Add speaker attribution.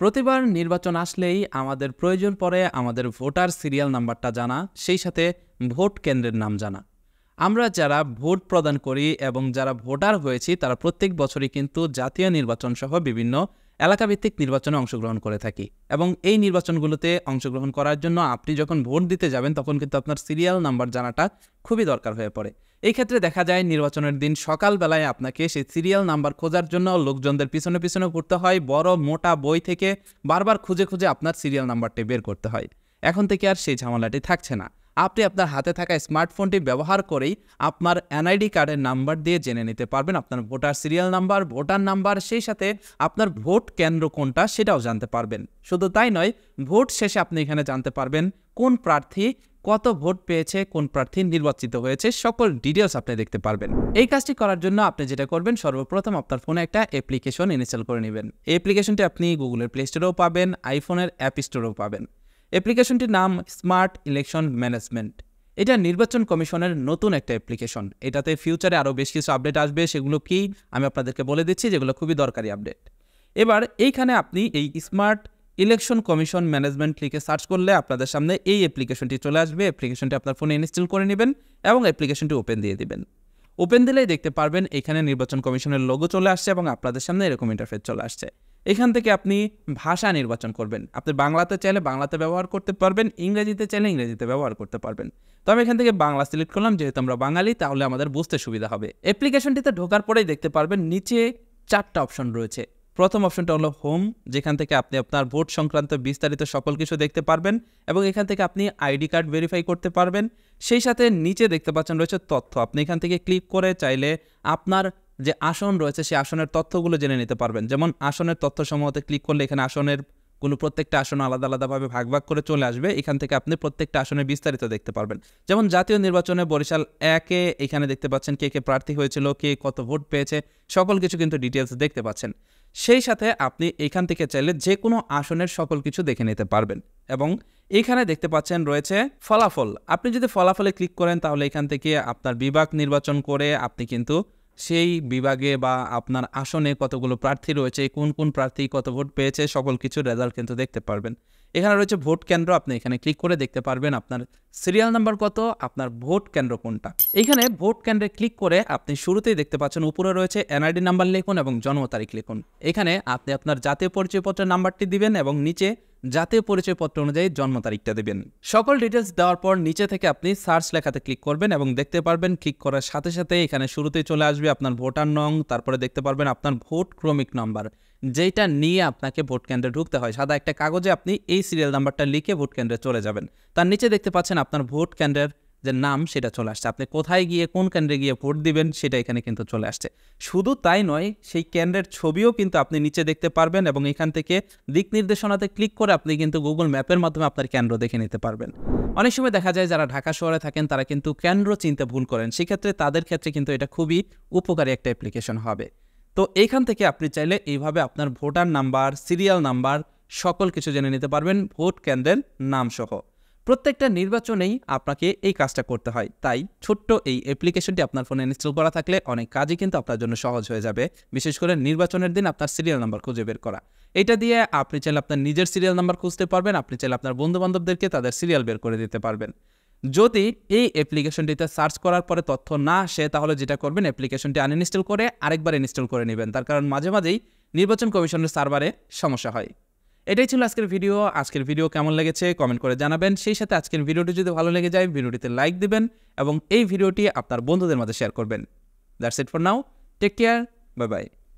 Speaker 1: প্রতিবার নির্বাচন আসলেই আমাদের প্রয়োজন পড়ে আমাদের ভোটার সিরিয়াল নাম্বারটা জানা, সেই সাথে ভোট কেন্দ্রের নাম জানা। আমরা যারা ভোট প্রদান করি এবং যারা ভোটার হয়েছি তারা প্রত্যেক বছরই কিন্তু জাতীয় নির্বাচন সহ বিভিন্ন এলাকাভিত্তিক নির্বাচনে অংশগ্রহণ করে থাকি এবং এই নির্বাচনগুলোতে অংশগ্রহণ করার জন্য আপনি যখন ভোট দিতে যাবেন তখন কিন্তু আপনার সিরিয়াল নাম্বার জানাটা খুবই দরকার হয়ে পড়ে। এই ক্ষেত্রে দেখা যায় নির্বাচনের দিন সকালবেলায় আপনাকে সেই সিরিয়াল নাম্বার খোঁজার জন্য লোকজনদের পিছনে পিছনে ঘুরতে হয়, বড় মোটা বই থেকে বারবার খুঁজে খুঁজে আপনার সিরিয়াল নাম্বারটি বের করতে হয়। এখন থেকে আর সেই ঝামেলাটি থাকছে না। আপনি আপনার হাতে থাকা স্মার্টফোনটি ব্যবহার করেই আপনার এনআইডি কার্ডের নাম্বার দিয়ে জেনে নিতে পারবেন আপনার voter serial number, voter number, সেই সাথে আপনার ভোট কেন্দ্র কোনটা সেটাও জানতে পারবেন। শুধু তাই নয়, ভোট শেষে আপনি এখানে জানতে পারবেন কোন প্রার্থী কত ভোট পেয়েছে, কোন প্রার্থী নির্বাচিত হয়েছে, সকল ডিটেলস আপনি দেখতে পারবেন। এই কাজটি করার জন্য আপনি যেটা করবেন, সর্বপ্রথম আপনার ফোনে একটা অ্যাপ্লিকেশন ইনস্টল করে নেবেন। এই অ্যাপ্লিকেশনটি আপনি গুগলের প্লে স্টোরেও পাবেন, আইফোনের অ্যাপ স্টোরেও পাবেন। অ্যাপ্লিকেশনটির নাম স্মার্ট ইলেকশন ম্যানেজমেন্ট। এটা নির্বাচন কমিশনের নতুন একটা অ্যাপ্লিকেশন। এটাতে ফিউচারে আরও বেশ কিছু আপডেট আসবে, সেগুলো কি আমি আপনাদেরকে বলে দিচ্ছি, যেগুলো খুবই দরকারি আপডেট। এবার এইখানে আপনি এই স্মার্ট ইলেকশন কমিশন ম্যানেজমেন্ট লিখে সার্চ করলে আপনাদের সামনে এই অ্যাপ্লিকেশনটি চলে আসবে। অ্যাপ্লিকেশনটি আপনার ফোনে ইনস্টল করে নেবেন এবং অ্যাপ্লিকেশনটি ওপেন দিয়ে দিবেন। ওপেন দিলেই দেখতে পারবেন এখানে নির্বাচন কমিশনের লোগো চলে আসছে এবং আপনাদের সামনে এরকম ইন্টারফেস চলে আসছে। এখান থেকে আপনি ভাষা নির্বাচন করবেন। আপনি বাংলাতে চাইলে বাংলাতে ব্যবহার করতে পারবেন, ইংরেজিতে চাইলে ইংরেজিতে ব্যবহার করতে পারবেন। তো আমি এখান থেকে বাংলা সিলেক্ট করলাম, যেহেতু আমরা বাঙালি, তাহলে আমাদের বুঝতে সুবিধা হবে। অ্যাপ্লিকেশনটিতে ঢোকার পরেই দেখতে পারবেন নিচে 4টা অপশন রয়েছে। প্রথম অপশনটা হলো হোম, যেখান থেকে আপনি আপনার ভোট সংক্রান্ত বিস্তারিত সকল কিছু দেখতে পারবেন এবং এখান থেকে আপনি আইডি কার্ড ভেরিফাই করতে পারবেন। সেই সাথে নিচে দেখতে পাচ্ছেন রয়েছে তথ্য। আপনি এখান থেকে ক্লিক করে চাইলে আপনার যে আসন রয়েছে সেই আসনের তথ্যগুলো জেনে নিতে পারবেন। যেমন আসনের তথ্য সমূহতে ক্লিক করলে এখানে আসনের প্রত্যেকটা আসন আলাদা আলাদাভাবে ভাগ ভাগ করে চলে আসবে। এখান থেকে আপনি প্রত্যেকটা আসনের বিস্তারিত দেখতে পারবেন। যেমন জাতীয় নির্বাচনে বরিশাল 1-এ এখানে দেখতে পাচ্ছেন কে কে প্রার্থী হয়েছিল, কে কত ভোট পেয়েছে, সকল কিছু কিন্তু ডিটেলস দেখতে পাচ্ছেন। সেই সাথে আপনি এখান থেকে চাইলে যে কোনো আসনের সকল কিছু দেখে নিতে পারবেন। এবং এখানে দেখতে পাচ্ছেন রয়েছে ফলাফল। আপনি যদি ফলাফলে ক্লিক করেন তাহলে এখান থেকে আপনার বিভাগ নির্বাচন করে আপনি কিন্তু সেই বিভাগে বা আপনার আসনে কতগুলো প্রার্থী রয়েছে, কোন কোন প্রার্থী কত ভোট পেয়েছে, সকল কিছুর রেজাল্ট কিন্তু দেখতে পারবেন। এখানে রয়েছে ভোট কেন্দ্র। আপনি এখানে ক্লিক করে দেখতে পারবেন আপনার সিরিয়াল নাম্বার কত, আপনার ভোট কেন্দ্র কোনটা। এখানে ভোট কেন্দ্রে ক্লিক করে আপনি শুরুতেই দেখতে পাচ্ছেন উপরে রয়েছে এনআইডি নাম্বার লিখুন এবং জন্ম তারিখ লিখুন। এখানে আপনি আপনার জাতীয় পরিচয়পত্রের নাম্বারটি দিবেন এবং নিচে জাতীয় পরিচয়পত্র অনুযায়ী জন্ম তারিখটা দেবেন। সকল ডিটেলস দেওয়ার পর নিচে থেকে আপনি সার্চ লেখাতে ক্লিক করবেন এবং দেখতে পারবেন ক্লিক করার সাথে সাথে এখানে শুরুতেই চলে আসবে আপনার ভোটার নং, তারপরে দেখতে পারবেন আপনার ভোট ক্রমিক নাম্বার, যেটা নিয়ে আপনাকে ভোট কেন্দ্রে ঢুকতে হয়। সাদা একটা কাগজে আপনি এই সিরিয়াল নাম্বারটা লিখে ভোট কেন্দ্রে চলে যাবেন। তার নিচে দেখতে পাচ্ছেন আপনার ভোট কেন্দ্রের যে নাম সেটা চলে আসছে। আপনি কোথায় গিয়ে কোন কেন্দ্রে গিয়ে ভোট দিবেন সেটা এখানে কিন্তু চলে আসছে। শুধু তাই নয়, সেই কেন্দ্রের ছবিও কিন্তু আপনি নিচে দেখতে পারবেন এবং এখান থেকে দিক নির্দেশনাতে ক্লিক করে আপনি কিন্তু গুগল ম্যাপের মাধ্যমে আপনার কেন্দ্র দেখে নিতে পারবেন। অনেক সময় দেখা যায় যারা ঢাকা শহরে থাকেন তারা কিন্তু কেন্দ্র চিনতে ভুল করেন, সেক্ষেত্রে তাদের ক্ষেত্রে কিন্তু এটা খুবই উপকারী একটা অ্যাপ্লিকেশন হবে। তো এইখান থেকে আপনি চাইলে এইভাবে আপনার ভোটার নাম্বার, সিরিয়াল নাম্বার সকল কিছু জেনে নিতে পারবেন, ভোট কেন্দ্রের নাম সহ। প্রত্যেকটা নির্বাচনেই আপনাকে এই কাজটা করতে হয়, তাই ছোট্ট এই অ্যাপ্লিকেশনটি আপনার ফোনে ইনস্টল করা থাকলে অনেক কাজই কিন্তু আপনার জন্য সহজ হয়ে যাবে, বিশেষ করে নির্বাচনের দিন আপনার সিরিয়াল নাম্বার খুঁজে বের করা। এটা দিয়ে আপনি চাইলে আপনার নিজের সিরিয়াল নাম্বার খুঁজতে পারবেন, আপনি চাইলে আপনার বন্ধুবান্ধবদেরকে তাদের সিরিয়াল বের করে দিতে পারবেন। যদি এই অ্যাপ্লিকেশনটিতে সার্চ করার পরে তথ্য না আসে তাহলে যেটা করবেন, অ্যাপ্লিকেশনটি আনইনস্টল করে আরেকবার ইনস্টল করে নেবেন। তার কারণ মাঝে মাঝেই নির্বাচন কমিশনের সার্ভারে সমস্যা হয়। এটাই ছিল আজকের ভিডিও। আজকের ভিডিও কেমন লেগেছে কমেন্ট করে জানাবেন। সেই সাথে আজকের ভিডিওটি যদি ভালো লেগে যায় ভিডিওটিতে লাইক দিবেন এবং এই ভিডিওটি আপনার বন্ধুদের মাঝে শেয়ার করবেন। That's it for now, take care, bye by.